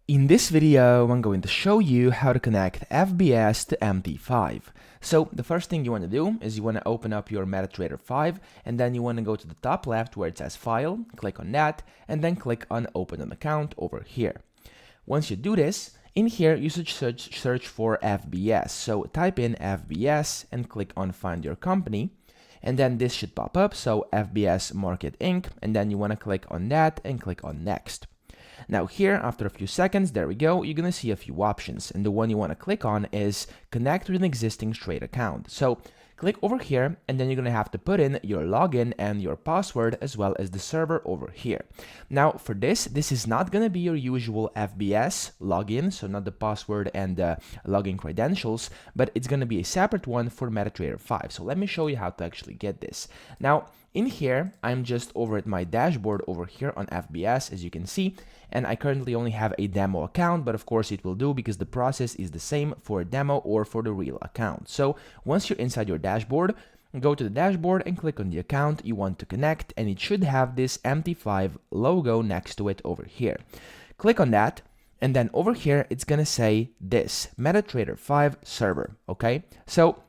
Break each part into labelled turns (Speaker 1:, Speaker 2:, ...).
Speaker 1: In this video, I'm going to show you how to connect FBS to MT5. So the first thing you want to do is you want to open up your MetaTrader 5, and then you want to go to the top left where it says File, click on that, and then click on Open an Account over here. Once you do this, in here you should search for FBS. So type in FBS and click on Find Your Company. And then this should pop up, so FBS Market Inc. And then you want to click on that and click on Next. Now here, after a few seconds, there we go, you're going to see a few options. And the one you want to click on is Connect with an existing trade account. So click over here, and then you're going to have to put in your login and your password as well as the server over here. Now for this is not going to be your usual FBS login, so not the password and the login credentials, but it's going to be a separate one for MetaTrader 5. So let me show you how to actually get this. Now in here, I'm just over at my dashboard over here on FBS, as you can see, and I currently only have a demo account, but of course it will do because the process is the same for a demo or for the real account. So once you're inside your dashboard, go to the dashboard and click on the account you want to connect, and it should have this MT5 logo next to it over here. Click on that, and then over here it's gonna say this MetaTrader 5 server. Okay, so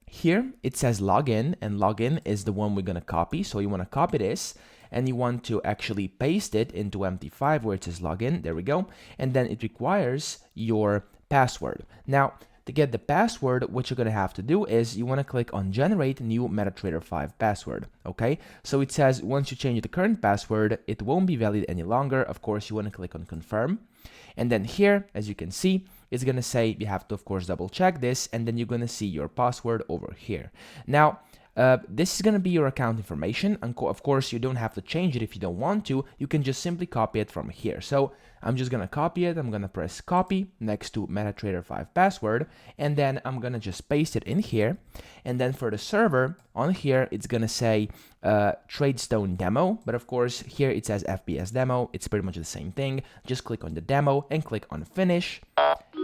Speaker 1: here it says login, and login is the one we're going to copy. So you want to copy this and you want to actually paste it into MT5 where it says login. There we go. And then it requires your password. Now to get the password, what you're going to have to do is you want to click on generate new MetaTrader 5 password. Okay, so it says once you change the current password, it won't be valid any longer. Of course, you want to click on confirm. And then here, as you can see, it's going to say you have to, of course, double check this, and then you're going to see your password over here. Now, this is going to be your account information, and of course, you don't have to change it if you don't want to. You can just simply copy it from here. So I'm just going to copy it. I'm going to press copy next to MetaTrader 5 password, and then I'm going to just paste it in here. And then for the server on here, it's going to say TradeStone demo, but of course here it says FBS demo. It's pretty much the same thing. Just click on the demo and click on finish.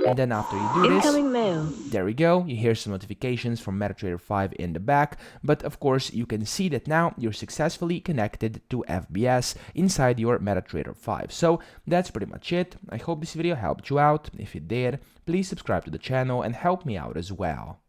Speaker 1: And then after you do
Speaker 2: Incoming mail.
Speaker 1: there we go, you hear some notifications from MetaTrader 5 in the back, but of course you can see that now you're successfully connected to FBS inside your MetaTrader 5. So that's pretty much it. I hope this video helped you out. If it did, please subscribe to the channel and help me out as well.